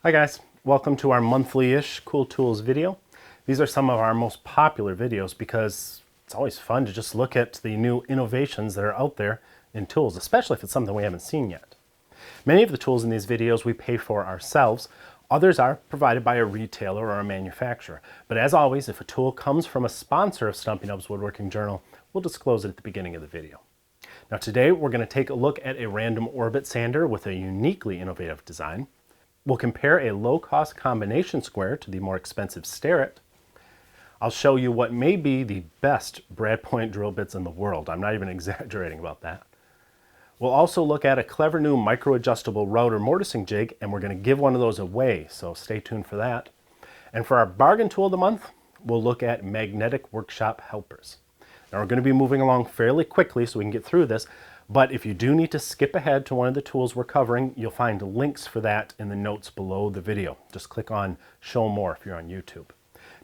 Hi guys, welcome to our monthly-ish Cool Tools video. These are some of our most popular videos because it's always fun to just look at the new innovations that are out there in tools, especially if it's something we haven't seen yet. Many of the tools in these videos we pay for ourselves. Others are provided by a retailer or a manufacturer. But as always, if a tool comes from a sponsor of Stumpy Nubs Woodworking Journal, we'll disclose it at the beginning of the video. Now today we're going to take a look at a random orbit sander with a uniquely innovative design. We'll compare a low-cost combination square to the more expensive Starrett. I'll show you what may be the best Brad Point drill bits in the world. I'm not even exaggerating about that. We'll also look at a clever new micro-adjustable router mortising jig, and we're going to give one of those away, so stay tuned for that. And for our bargain tool of the month, we'll look at magnetic workshop helpers. Now we're going to be moving along fairly quickly so we can get through this. But if you do need to skip ahead to one of the tools we're covering, you'll find links for that in the notes below the video. Just click on Show More if you're on YouTube.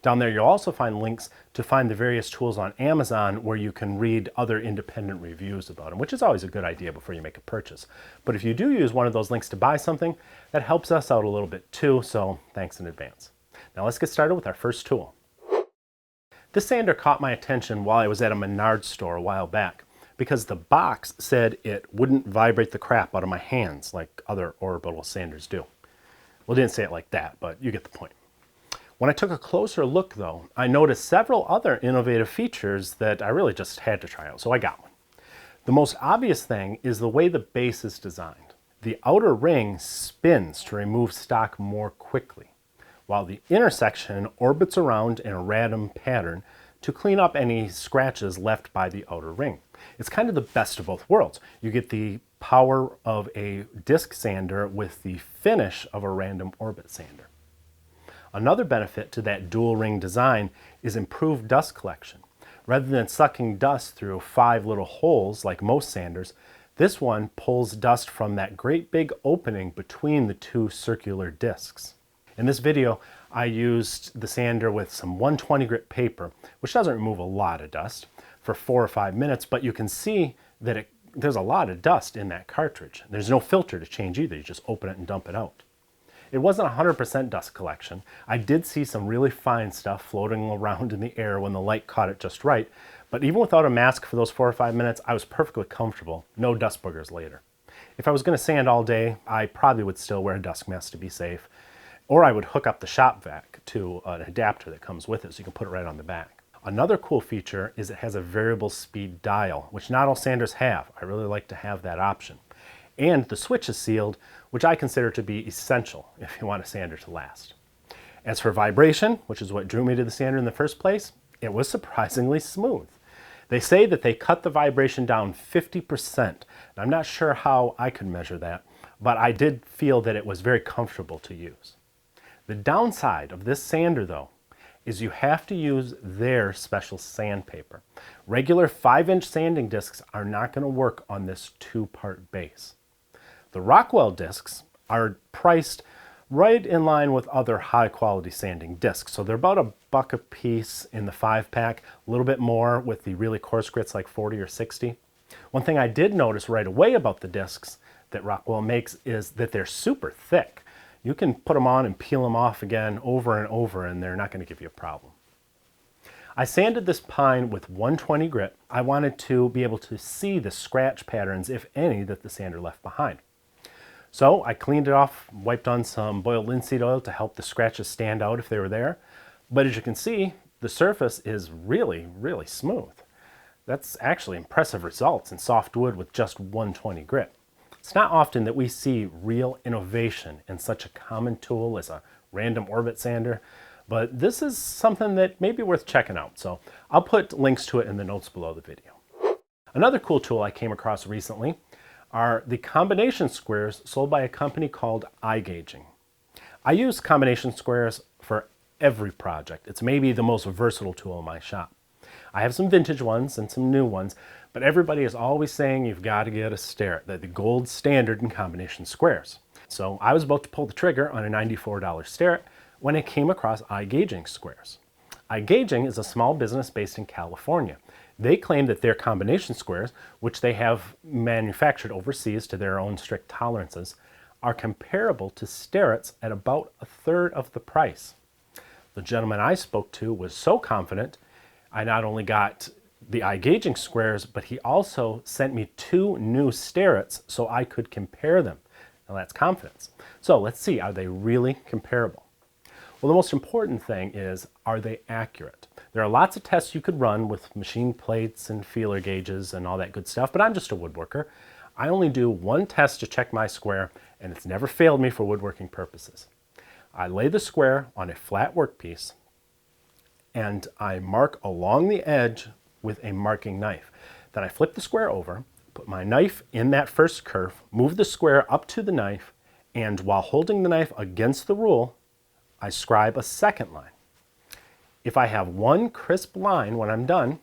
Down there you'll also find links to find the various tools on Amazon where you can read other independent reviews about them, which is always a good idea before you make a purchase. But if you do use one of those links to buy something, that helps us out a little bit too, so thanks in advance. Now let's get started with our first tool. This sander caught my attention while I was at a Menards store a while back, because the box said it wouldn't vibrate the crap out of my hands like other orbital sanders do. Well, it didn't say it like that, but you get the point. When I took a closer look though, I noticed several other innovative features that I really just had to try out, so I got one. The most obvious thing is the way the base is designed. The outer ring spins to remove stock more quickly, while the inner section orbits around in a random pattern to clean up any scratches left by the outer ring. It's kind of the best of both worlds. You get the power of a disc sander with the finish of a random orbit sander. Another benefit to that dual ring design is improved dust collection. Rather than sucking dust through 5 little holes like most sanders, this one pulls dust from that great big opening between the 2 circular discs. In this video, I used the sander with some 120 grit paper, which doesn't remove a lot of dust, for 4 or 5 minutes, but you can see that there's a lot of dust in that cartridge. There's no filter to change either, you just open it and dump it out. It wasn't 100% dust collection. I did see some really fine stuff floating around in the air when the light caught it just right, but even without a mask for those 4 or 5 minutes, I was perfectly comfortable. No dust boogers later. If I was going to sand all day, I probably would still wear a dust mask to be safe, or I would hook up the shop vac to an adapter that comes with it so you can put it right on the back. Another cool feature is it has a variable speed dial, which not all sanders have. I really like to have that option. And the switch is sealed, which I consider to be essential if you want a sander to last. As for vibration, which is what drew me to the sander in the first place, it was surprisingly smooth. They say that they cut the vibration down 50%. I'm not sure how I could measure that, but I did feel that it was very comfortable to use. The downside of this sander though, is you have to use their special sandpaper. Regular 5-inch sanding discs are not going to work on this 2-part base. The Rockwell discs are priced right in line with other high-quality sanding discs. So they're about $1 a piece in the 5-pack, a little bit more with the really coarse grits like 40 or 60. One thing I did notice right away about the discs that Rockwell makes is that they're super thick. You can put them on and peel them off again over and over and they're not going to give you a problem. I sanded this pine with 120 grit. I wanted to be able to see the scratch patterns, if any, that the sander left behind. So I cleaned it off, wiped on some boiled linseed oil to help the scratches stand out if they were there. But as you can see, the surface is really, really smooth. That's actually impressive results in soft wood with just 120 grit. It's not often that we see real innovation in such a common tool as a random orbit sander, but this is something that may be worth checking out, so I'll put links to it in the notes below the video. Another cool tool I came across recently are the combination squares sold by a company called iGaging. I use combination squares for every project. It's maybe the most versatile tool in my shop. I have some vintage ones and some new ones, but everybody is always saying you've got to get a Starrett, the gold standard in combination squares. So I was about to pull the trigger on a $94 Starrett when I came across iGaging squares. iGaging is a small business based in California. They claim that their combination squares, which they have manufactured overseas to their own strict tolerances, are comparable to Starrett's at about a third of the price. The gentleman I spoke to was so confident, I not only got the iGaging squares, but he also sent me 2 new Starrett's so I could compare them. Now that's confidence. So let's see, are they really comparable? Well, the most important thing is, are they accurate? There are lots of tests you could run with machine plates and feeler gauges and all that good stuff, but I'm just a woodworker. I only do one test to check my square, and it's never failed me for woodworking purposes. I lay the square on a flat workpiece, and I mark along the edge with a marking knife. Then I flip the square over, put my knife in that first curve, move the square up to the knife, and while holding the knife against the rule, I scribe a second line. If I have one crisp line when I'm done,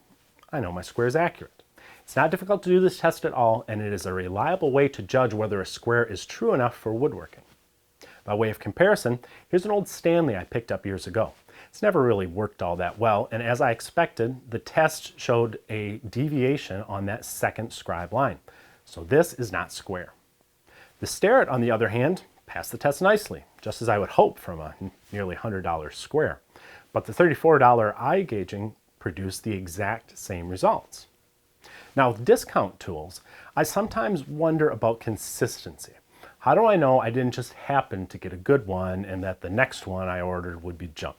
I know my square is accurate. It's not difficult to do this test at all, and it is a reliable way to judge whether a square is true enough for woodworking. By way of comparison, here's an old Stanley I picked up years ago. It's never really worked all that well, and as I expected, the test showed a deviation on that second scribe line. So this is not square. The Starrett, on the other hand, passed the test nicely, just as I would hope from a nearly $100 square. But the $34 iGaging produced the exact same results. Now, with discount tools, I sometimes wonder about consistency. How do I know I didn't just happen to get a good one and that the next one I ordered would be junk?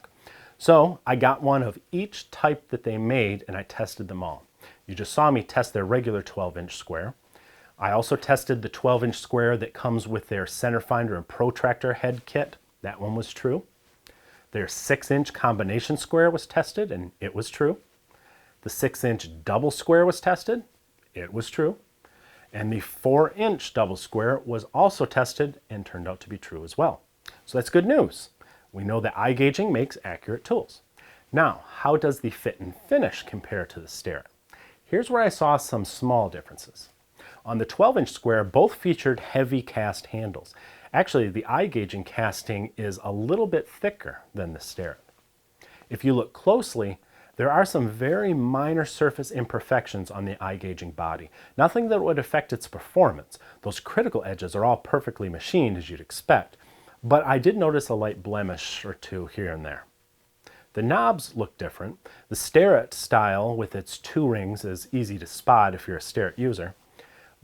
So I got one of each type that they made and I tested them all. You just saw me test their regular 12-inch square. I also tested the 12-inch square that comes with their center finder and protractor head kit. That one was true. Their 6-inch combination square was tested, and it was true. The 6-inch double square was tested. It was true. And the 4-inch double square was also tested and turned out to be true as well. So that's good news. We know that iGaging makes accurate tools. Now, how does the fit and finish compare to the Starrett? Here's where I saw some small differences. On the 12-inch square, both featured heavy cast handles. Actually, the iGaging casting is a little bit thicker than the Starrett. If you look closely, there are some very minor surface imperfections on the iGaging body. Nothing that would affect its performance. Those critical edges are all perfectly machined, as you'd expect. But I did notice a light blemish or two here and there. The knobs look different. The Starrett style with its 2 rings is easy to spot if you're a Starrett user.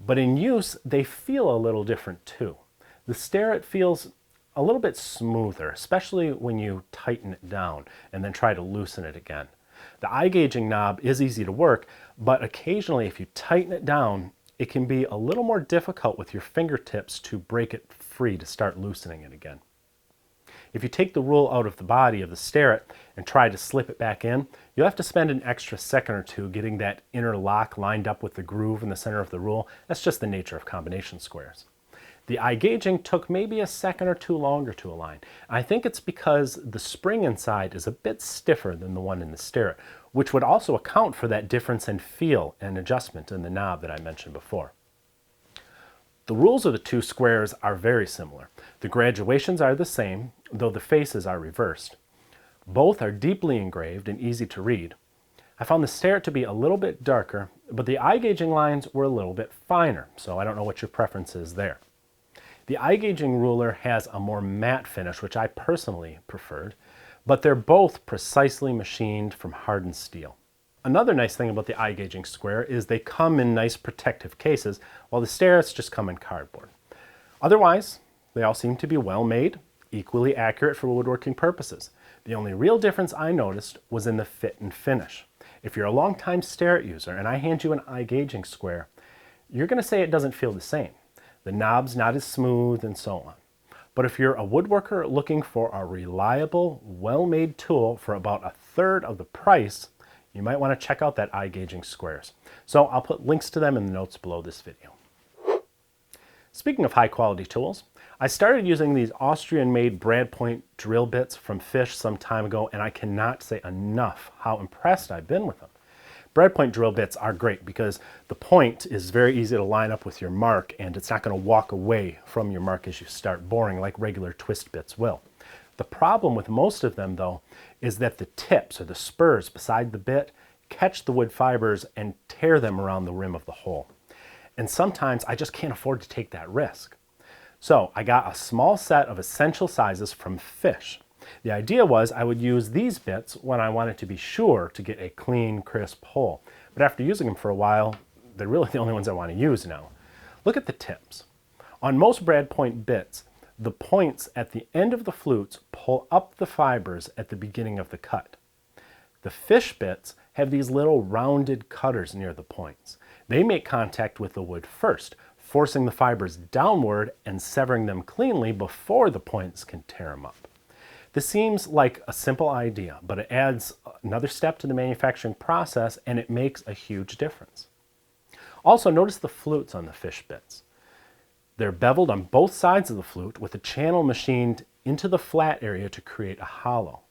But in use, they feel a little different too. The Starrett feels a little bit smoother, especially when you tighten it down and then try to loosen it again. The iGaging knob is easy to work, but occasionally if you tighten it down, it can be a little more difficult with your fingertips to break it free to start loosening it again. If you take the rule out of the body of the Starrett and try to slip it back in, you'll have to spend an extra second or two getting that inner lock lined up with the groove in the center of the rule. That's just the nature of combination squares. The iGaging took maybe a second or two longer to align. I think it's because the spring inside is a bit stiffer than the one in the Starrett, which would also account for that difference in feel and adjustment in the knob that I mentioned before. The rules of the 2 squares are very similar. The graduations are the same, though the faces are reversed. Both are deeply engraved and easy to read. I found the Starrett to be a little bit darker, but the iGaging lines were a little bit finer, so I don't know what your preference is there. The iGaging ruler has a more matte finish, which I personally preferred, but they're both precisely machined from hardened steel. Another nice thing about the iGaging square is they come in nice protective cases, while the Starretts just come in cardboard. Otherwise, they all seem to be well made, equally accurate for woodworking purposes. The only real difference I noticed was in the fit and finish. If you're a longtime Starrett user and I hand you an iGaging square, you're going to say it doesn't feel the same. The knob's not as smooth and so on. But if you're a woodworker looking for a reliable, well-made tool for about a third of the price, you might want to check out that iGaging squares. So I'll put links to them in the notes below this video. Speaking of high-quality tools, I started using these Austrian-made Brad Point drill bits from Fisch some time ago, and I cannot say enough how impressed I've been with them. Brad Point drill bits are great because the point is very easy to line up with your mark, and it's not going to walk away from your mark as you start boring like regular twist bits will. The problem with most of them, though, is that the tips or the spurs beside the bit catch the wood fibers and tear them around the rim of the hole. And sometimes I just can't afford to take that risk. So I got a small set of essential sizes from Fisch. The idea was I would use these bits when I wanted to be sure to get a clean, crisp hole. But after using them for a while, they're really the only ones I want to use now. Look at the tips. On most Brad Point bits, the points at the end of the flutes pull up the fibers at the beginning of the cut. The Fisch bits have these little rounded cutters near the points. They make contact with the wood first, forcing the fibers downward and severing them cleanly before the points can tear them up. This seems like a simple idea, but it adds another step to the manufacturing process and it makes a huge difference. Also, notice the flutes on the Fisch bits. They're beveled on both sides of the flute with a channel machined into the flat area to create a hollow.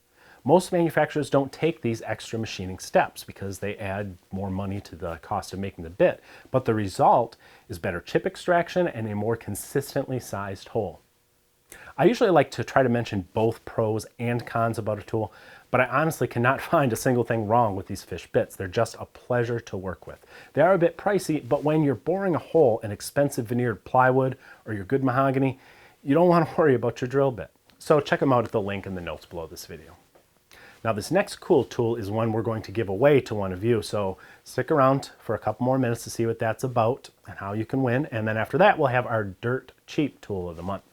Most manufacturers don't take these extra machining steps because they add more money to the cost of making the bit, but the result is better chip extraction and a more consistently sized hole. I usually like to try to mention both pros and cons about a tool, but I honestly cannot find a single thing wrong with these Fisch bits. They're just a pleasure to work with. They are a bit pricey, but when you're boring a hole in expensive veneered plywood or your good mahogany, you don't want to worry about your drill bit. So check them out at the link in the notes below this video. Now this next cool tool is one we're going to give away to one of you, so stick around for a couple more minutes to see what that's about and how you can win, and then after that we'll have our dirt cheap tool of the month.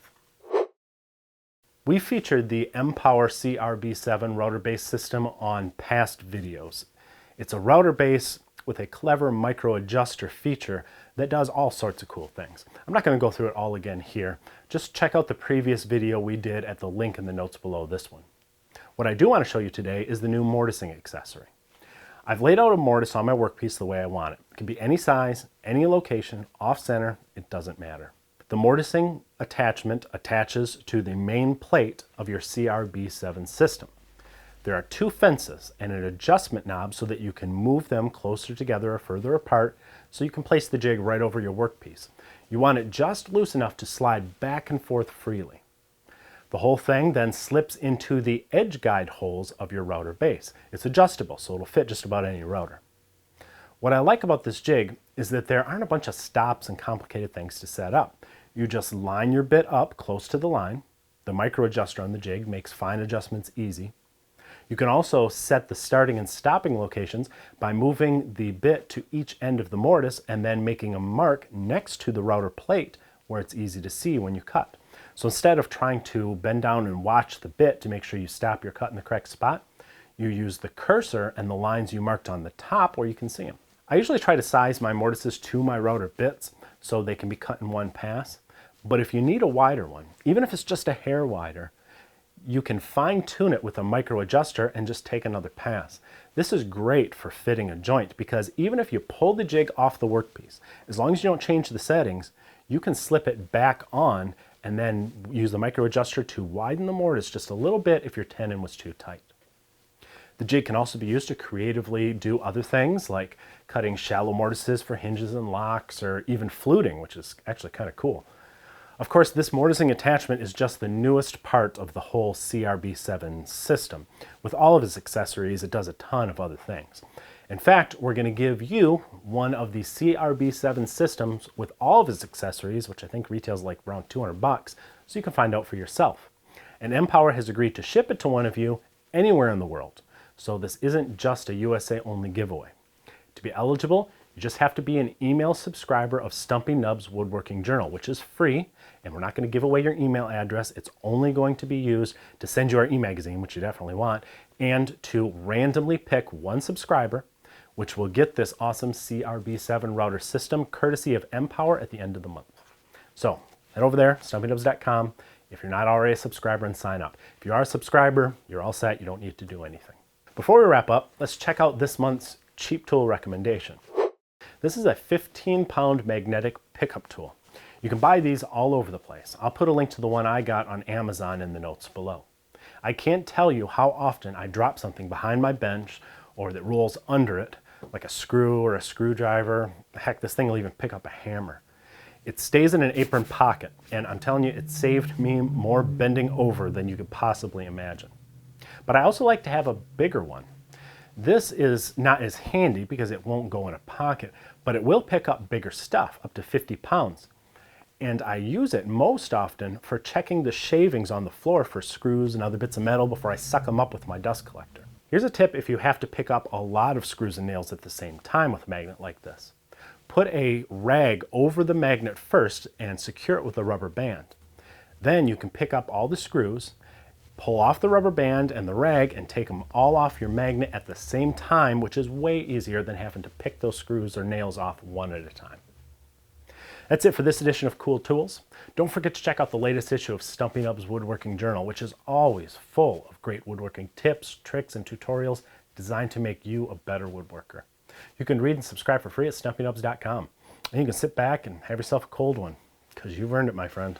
We featured the mPower CRB7 router base system on past videos. It's a router base with a clever micro adjuster feature that does all sorts of cool things. I'm not going to go through it all again here. Just check out the previous video we did at the link in the notes below this one. What I do want to show you today is the new mortising accessory. I've laid out a mortise on my workpiece the way I want it. It can be any size, any location, off center, it doesn't matter. The mortising attachment attaches to the main plate of your CRB7 system. There are two fences and an adjustment knob so that you can move them closer together or further apart so you can place the jig right over your workpiece. You want it just loose enough to slide back and forth freely. The whole thing then slips into the edge guide holes of your router base. It's adjustable, so it'll fit just about any router. What I like about this jig is that there aren't a bunch of stops and complicated things to set up. You just line your bit up close to the line. The micro adjuster on the jig makes fine adjustments easy. You can also set the starting and stopping locations by moving the bit to each end of the mortise and then making a mark next to the router plate where it's easy to see when you cut. So instead of trying to bend down and watch the bit to make sure you stop your cut in the correct spot, you use the cursor and the lines you marked on the top where you can see them. I usually try to size my mortises to my router bits so they can be cut in one pass. But if you need a wider one, even if it's just a hair wider, you can fine tune it with a micro adjuster and just take another pass. This is great for fitting a joint because even if you pull the jig off the workpiece, as long as you don't change the settings, you can slip it back on and then use the micro adjuster to widen the mortise just a little bit if your tenon was too tight. The jig can also be used to creatively do other things like cutting shallow mortises for hinges and locks or even fluting, which is actually kind of cool. Of course, this mortising attachment is just the newest part of the whole CRB7 system. With all of its accessories, it does a ton of other things. In fact, we're going to give you one of the CRB7 systems with all of its accessories, which I think retails like around $200, so you can find out for yourself. And mPower has agreed to ship it to one of you anywhere in the world. So this isn't just a USA only giveaway. To be eligible, you just have to be an email subscriber of Stumpy Nubs Woodworking Journal, which is free, and we're not going to give away your email address. It's only going to be used to send you our e-magazine, which you definitely want, and to randomly pick one subscriber, which will get this awesome CRB7 router system, courtesy of mPower at the end of the month. So head over there, stumpynubs.com, if you're not already a subscriber, and sign up. If you are a subscriber, you're all set. You don't need to do anything. Before we wrap up, let's check out this month's cheap tool recommendation. This is a 15-pound magnetic pickup tool. You can buy these all over the place. I'll put a link to the one I got on Amazon in the notes below. I can't tell you how often I drop something behind my bench or that rolls under it, like a screw or a screwdriver. Heck, this thing will even pick up a hammer. It stays in an apron pocket, and I'm telling you, it saved me more bending over than you could possibly imagine. But I also like to have a bigger one. This is not as handy because it won't go in a pocket, but it will pick up bigger stuff, up to 50 pounds. And I use it most often for checking the shavings on the floor for screws and other bits of metal before I suck them up with my dust collector. Here's a tip if you have to pick up a lot of screws and nails at the same time with a magnet like this. Put a rag over the magnet first and secure it with a rubber band. Then you can pick up all the screws, pull off the rubber band and the rag, and take them all off your magnet at the same time, which is way easier than having to pick those screws or nails off one at a time. That's it for this edition of Cool Tools. Don't forget to check out the latest issue of Stumpy Nubs Woodworking Journal, which is always full of great woodworking tips, tricks, and tutorials designed to make you a better woodworker. You can read and subscribe for free at stumpynubs.com. And you can sit back and have yourself a cold one, because you've earned it, my friend.